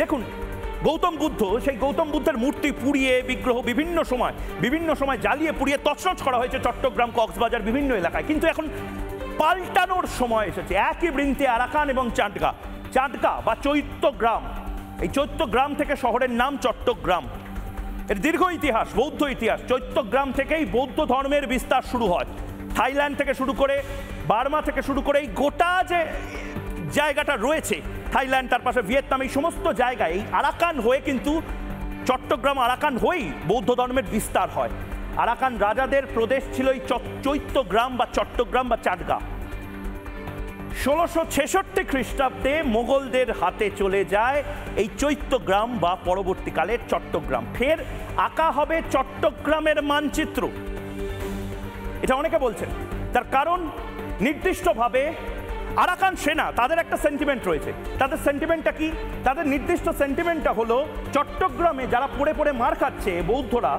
দেখুন গৌতম বুদ্ধ, সেই গৌতম বুদ্ধের মূর্তি পুড়িয়ে বিগ্রহ বিভিন্ন সময় জ্বালিয়ে পুড়িয়ে তছনছ করা হয়েছে চট্টগ্রাম, কক্সবাজার বিভিন্ন এলাকায়। কিন্তু এখন পাল্টানোর সময় এসেছে। একই বৃন্তে আরাকান এবং চাটগা বা চৈত্যগ্রাম, এই চৈত্যগ্রাম থেকে শহরের নাম চট্টগ্রাম। এর দীর্ঘ ইতিহাস, বৌদ্ধ ইতিহাস। চৈত্যগ্রাম থেকেই বৌদ্ধ ধর্মের বিস্তার শুরু হয়। থাইল্যান্ড থেকে শুরু করে, বার্মা থেকে শুরু করে এই গোটা যে জায়গাটা রয়েছে, থাইল্যান্ড, তার পাশে ভিয়েতনাম, এই সমস্ত জায়গায় এই আরাকান হয়ে কিন্তু চট্টগ্রাম আরাকান হয়েই বৌদ্ধ ধর্মের বিস্তার হয়। আরাকান রাজাদের প্রদেশ ছিল এই চৈত্যগ্রাম বা চট্টগ্রাম বা চাটগা। 1666 খ্রিস্টাব্দে মোগলদের হাতে চলে যায় এই চৈত্যগ্রাম বা পরবর্তীকালে চট্টগ্রাম। ফের আঁকা হবে চট্টগ্রামের মানচিত্র, এটা অনেকে বলছেন। তার কারণ নির্দিষ্টভাবে আরাকান সেনা, তাদের একটা সেন্টিমেন্ট রয়েছে। তাদের সেন্টিমেন্টটা কি? তাদের নির্দিষ্ট সেন্টিমেন্টটা হলো চট্টগ্রামে যারা পড়ে পড়ে মার খাচ্ছে বৌদ্ধরা,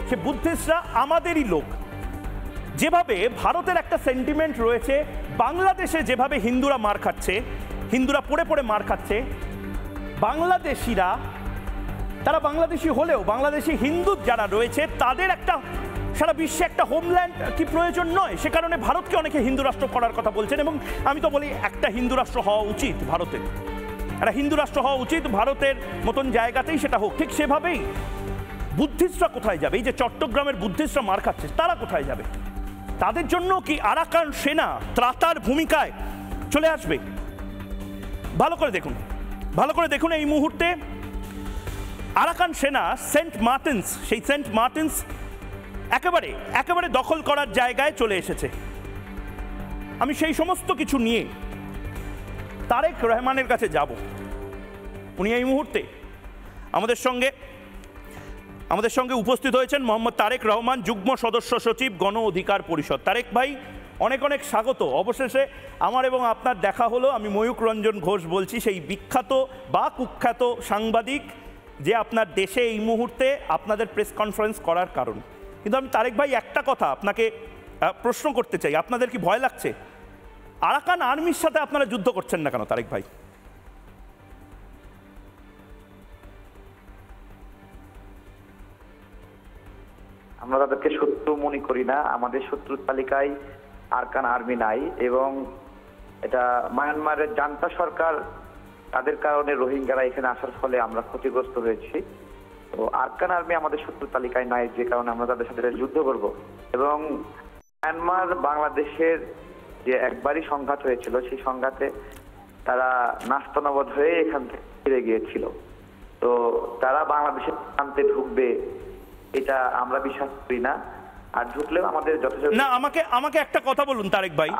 সে বুদ্ধিস্টরা আমাদেরই লোক। যেভাবে ভারতের একটা সেন্টিমেন্ট রয়েছে, বাংলাদেশে যেভাবে হিন্দুরা মার খাচ্ছে, হিন্দুরা পড়ে পড়ে মার খাচ্ছে, বাংলাদেশিরা, তারা বাংলাদেশি হলেও বাংলাদেশি হিন্দু যারা রয়েছে তাদের একটা সারা বিশ্বে একটা হোমল্যান্ড কি প্রয়োজন নয়? সে কারণে ভারতকে অনেকে হিন্দু রাষ্ট্র করার কথা বলছেন। এবং আমি তো বলি একটা হিন্দু রাষ্ট্র হওয়া উচিত ভারতের, একটা হিন্দু রাষ্ট্র হওয়া উচিত, ভারতের মতন জায়গাতেই সেটা হোক। ঠিক সেভাবেই বুদ্ধিস্টরা কোথায় যাবে? এই যে চট্টগ্রামের বুদ্ধিস্টরা মার খাচ্ছে, তারা কোথায় যাবে? তাদের জন্য কি আরাকান সেনা ত্রাতার ভূমিকায় চলে আসবে? ভালো করে দেখুন এই মুহূর্তে আরাকান সেনা সেন্ট মার্টিনস একেবারে দখল করার জায়গায় চলে এসেছে। আমি সেই সমস্ত কিছু নিয়ে তারেক রহমানের কাছে যাব। উনি এই মুহূর্তে আমাদের সঙ্গে উপস্থিত হয়েছেন মোহাম্মদ তারেক রহমান, যুগ্ম সদস্য সচিব, গণ অধিকার পরিষদ। তারেক ভাই, অনেক অনেক স্বাগত। অবশেষে আমার এবং আপনার দেখা হলো। আমি ময়ূক রঞ্জন ঘোষ বলছি, সেই বিখ্যাত বা কুখ্যাত সাংবাদিক যে আপনার দেশে এই মুহূর্তে আপনাদের প্রেস কনফারেন্স করার কারণ। কিন্তু আমি তারেক ভাই একটা কথা আপনাকে প্রশ্ন করতে চাই, আপনাদের কি ভয় লাগছে? আরাকান আর্মির সাথে আপনারা যুদ্ধ করছেন না কেন তারেক ভাই? আমরা তাদেরকে শত্রু মনে করি না। আমাদের শত্রুর তালিকায় আরাকান আর্মি নাই। এবং এটা মায়ানমারের জান্তা সরকার, তাদের কারণে রোহিঙ্গারা এখানে আসার ফলে আমরা ক্ষতিগ্রস্ত হয়েছি। তো আরাকান আর্মি আমাদের শত্রুর তালিকায় নাই, যে কারণে আমরা তাদের সাথে যুদ্ধ করব। এবং মায়ানমার বাংলাদেশের যে একবারই সংঘাত হয়েছিল, সেই সংঘাতে তারা নাস্তানাবদ হয়ে এখান থেকে ফিরে গিয়েছিল। তো তারা বাংলাদেশের প্রান্তে ঢুকবে এটা আমরা বিশ্বাস করি না। আর ঢুকলেও আমাদের যথেষ্ট না। আমাকে একটা কথা বলুন তারেক ভাই,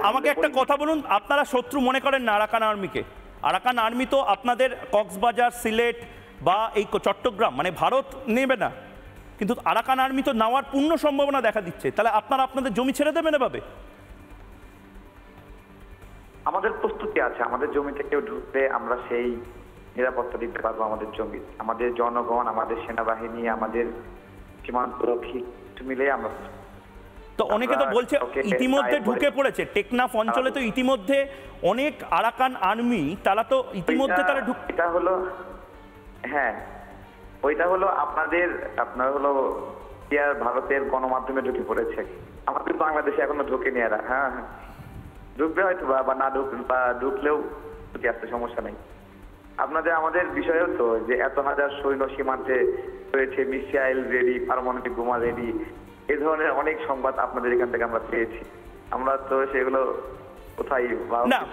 আমাকে একটা কথা বলুন, আপনারা শত্রু মনে করেন না আরাকান আর্মিকে? আরাকান আর্মি তো আপনাদের কক্সবাজার, সিলেট বা এই চট্টগ্রাম, মানে ভারত নেবে না, কিন্তু আরাকান আর্মি তো নেওয়ার পূর্ণ সম্ভাবনা দেখা দিচ্ছে। তাহলে আপনারা আপনাদের জমি ছেড়ে দেবেন এভাবে? আমাদের প্রস্তুতি আছে, আমাদের জমিতে কেউ ঢুকলে আমরা সেই নিরাপত্তা দিতে পারবো। আমাদের জমি, আমাদের জনগণ, আমাদের সেনাবাহিনী, আমাদের সীমান্তরক্ষী মিলে আমরা। তো অনেকে তো বলছে ইতিমধ্যে ঢুকে পড়েছে টেকনাফ অঞ্চলে, তো ইতিমধ্যে অনেক আরাকান আর্মি, তারা তো ইতিমধ্যে তারা এটা হলো, হ্যাঁ ওইটা হলো আপনার হলো ভারতের গণমাধ্যমে ঢুকে পড়েছে। আমাদের বাংলাদেশে এখনো ঢুকেনি এরা। হ্যাঁ হ্যাঁ, ঢুকবে হয়তো বা না ঢুকলেও ঢুকে আসতে সমস্যা নেই। আমাদের বিষয় হতো যে এত হাজার সৈন্য সীমান্তে রয়েছে, মিসাইল রেডি, পারমাণবিক বোমা রেডি, এই ধরনের অনেক সংবাদ আপনাদের এখান থেকে আমরা পেয়েছি। আমরা তো সেগুলো কোথায়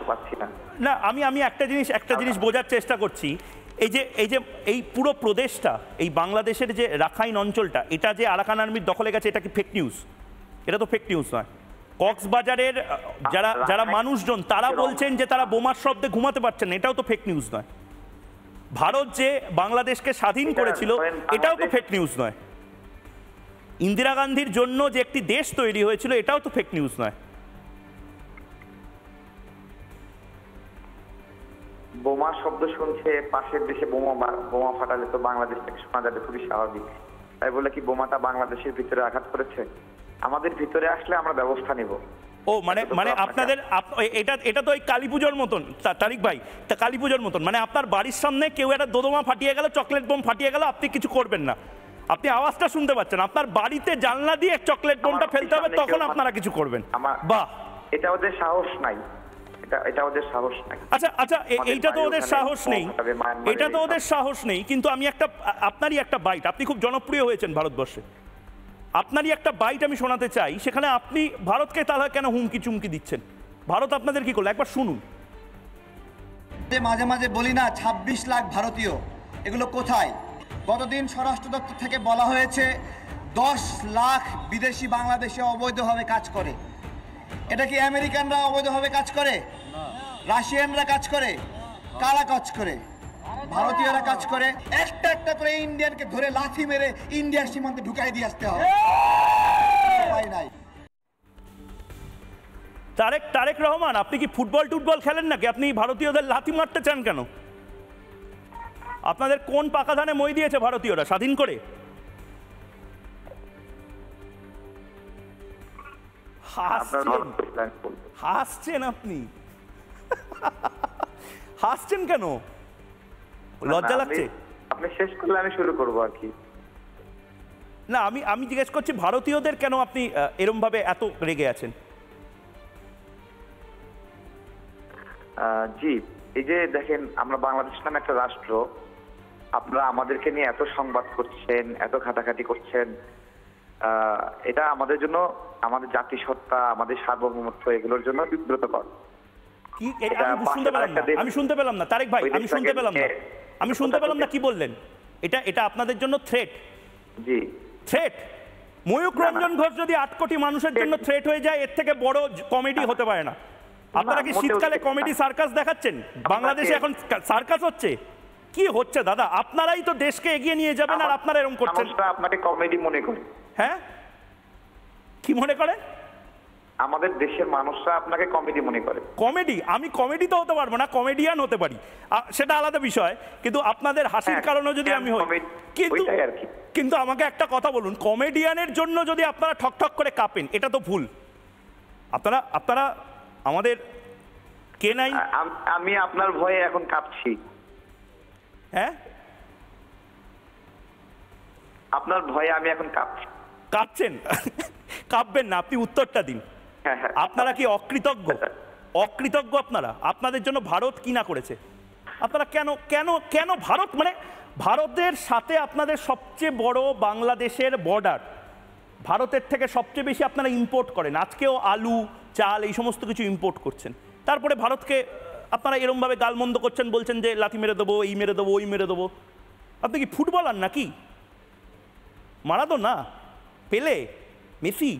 পাচ্ছি না। না, আমি একটা জিনিস বোঝার চেষ্টা করছি। এই পুরো প্রদেশটা, এই বাংলাদেশের যে রাখাইন অঞ্চলটা, এটা যে আরাকান আর্মির দখলে গেছে, এটা কি ফেক নিউজ? এটা তো ফেক নিউজ নয়। কক্সবাজারের যারা মানুষজন, তারা বলছেন যে তারা বোমার শব্দে ঘুমাতে পারছেন না, এটাও তো ফেক নিউজ নয়। ভারত যে বাংলাদেশকে স্বাধীন করেছিল, এটাও তো ফেক নিউজ নয়। ইন্দিরা গান্ধীর জন্য যে একটি দেশ তৈরি হয়েছিল, এটাও তো ফেক নিউজ নয়। বোমার শব্দ শুনছে, পাশের দেশে বোমা ফাটালে তো বাংলাদেশ থেকে শোনা যাবে, খুবই স্বাভাবিক। তাই বলে কি বোমাটা বাংলাদেশের ভিতরে আঘাত করেছে? আমাদের ভিতরে আসলে আমরা ব্যবস্থা নিব। ও মানে আপনাদের এটা তো ওই কালী পুজোর মতন তারিক ভাই, তা কালী পুজোর মতন মানে আপনার বাড়ির সামনে কেউ একটা দোদমা ফাটিয়ে গেল, চকলেট বোম ফাটিয়ে গেল, আপনি কিছু করবেন না, আপনি আওয়াজটা শুনতে পাচ্ছেন, আপনার বাড়িতে জানলা দিয়ে চকলেট বোমটা ফেলতে হবে, তখন আপনারা কিছু করবেন। বাহ, এটা ওদের সাহস নাই, এটা ওদের সাহস নাই। আচ্ছা এইটা তো ওদের সাহস নেই, এটা তো ওদের সাহস নেই, কিন্তু আমি আপনারই একটা বাইট, আপনি খুব জনপ্রিয় হয়েছেন ভারতবর্ষে, আপনারই একটা বাইট আমি শোনাতে চাই, সেখানে আপনি ভারতকে তাহলে কেন হুমকি চুমকি দিচ্ছেন? ভারত আপনাদের কি করলো একবার শুনুন। মাঝে মাঝে বলি না 26 লাখ ভারতীয়, এগুলো কোথায়? গতদিন স্বরাষ্ট্র দপ্তর থেকে বলা হয়েছে 10 লাখ বিদেশি বাংলাদেশে অবৈধভাবে কাজ করে। এটা কি আমেরিকানরা অবৈধভাবে কাজ করে? রাশিয়ানরা কাজ করে? কারা কাজ করে? ভারতীয়রা কাজ করে। একটা একটা করে ইন্ডিয়ানকে ধরে লাথি মেরে ইন্ডিয়ার সীমান্তে ঢুকাই দিয়ে আসতে হবে। তারেক রহমান, আপনি কি ফুটবল খেলেন নাকি? আপনি ভারতীয়দের লাথি মারতে চান কেন? আপনাদের কোন পাকা ধানে মই দিয়েছে ভারতীয়রা স্বাধীন করে? হাসছেন আপনি, হাসছেন কেন? লজ্জা লাগছে? আপনি শেষ করলে আমি শুরু করবো আর কি। না, আমি জিজ্ঞেস করছি ভারতীয়দের কেন আপনি এরম ভাবে এত রেগে আছেন? জি, এই যে দেখেন, আমরা বাংলাদেশ নামে একটা রাষ্ট্র, আপনারা আমাদেরকে নিয়ে এত সংবাদ করছেন, এত ঘাটাঘাটি করছেন, এটা আমাদের জন্য, আমাদের জাতিসত্তা, আমাদের সার্বভৌমত্ব, এগুলোর জন্য বিব্রতকর। আমি শুনতে পেলাম না তারেক ভাই, আমি শুনতে পেলাম না কি বললেন? এটা আপনাদের জন্য থ্রেট? জি, থ্রেট। ময়ূক রঞ্জন ঘোষ যদি 8 কোটি মানুষের জন্য থ্রেট হয়ে যায়, এর থেকে বড় কমেডি হতে পারে না। আপনারা কি শীতকালে কমেডি সার্কাস দেখাচ্ছেন? বাংলাদেশে এখন সার্কাস হচ্ছে? কি হচ্ছে দাদা? আপনারাই তো দেশকে এগিয়ে নিয়ে যাবেন, আর আপনারা এরকম করছেন। আপনাকে কমেডি মনে করে? হ্যাঁ, কি মনে করেন? আমাদের দেশের মানুষরা আপনাকে কমেডি মনে করে। কমেডি? আমি কমেডি তো হতে পারবো না, কমেডিয়ান হতে পারি, সেটা আলাদা বিষয়, কিন্তু আপনাদের হাসির কারণে যদি আমি হই, কিন্তু আমাকে একটা কথা বলুন, কমেডিয়ানের জন্য যদি আপনারা ঠকঠক করে কাঁপেন, এটা তো ভুল। আপনারা আমাদের কে নাই? আমি আপনার ভয়ে এখন কাঁপছি। হ্যাঁ, আপনার ভয়ে আমি এখন কাঁপছি। কাঁপছেন? কাঁপবেন না, আপনি উত্তরটা দিন। আপনারা কি অকৃতজ্ঞ? অকৃতজ্ঞ আপনারা? আপনাদের জন্য ভারত কি না করেছে? আপনারা কেন কেন কেন ভারত, মানে ভারতের সাথে আপনাদের সবচেয়ে বড় বাংলাদেশের বর্ডার, ভারতের থেকে সবচেয়ে বেশি আপনারা ইম্পোর্ট করেন, আজকেও আলু, চাল, এই সমস্ত কিছু ইম্পোর্ট করছেন, তারপরে ভারতকে আপনারা এরমভাবে গালমন্দ করছেন, বলছেন যে লাথি মেরে দেবো, এই মেরে দেবো, ওই মেরে দেবো। আপনি কি ফুটবলার নাকি? মারাদোনা, পেলে, মেসি?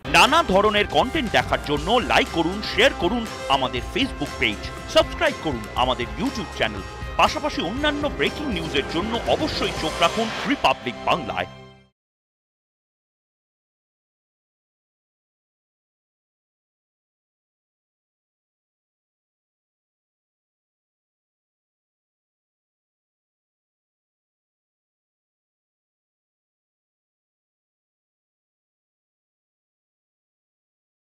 নানা ধরনের কন্টেন্ট দেখার জন্য লাইক করুন, শেয়ার করুন আমাদের ফেসবুক পেজ, সাবস্ক্রাইব করুন আমাদের ইউটিউব চ্যানেল, পাশাপাশি অন্যান্য ব্রেকিং নিউজের জন্য অবশ্যই চোখ রাখুন রিপাবলিক বাংলায়।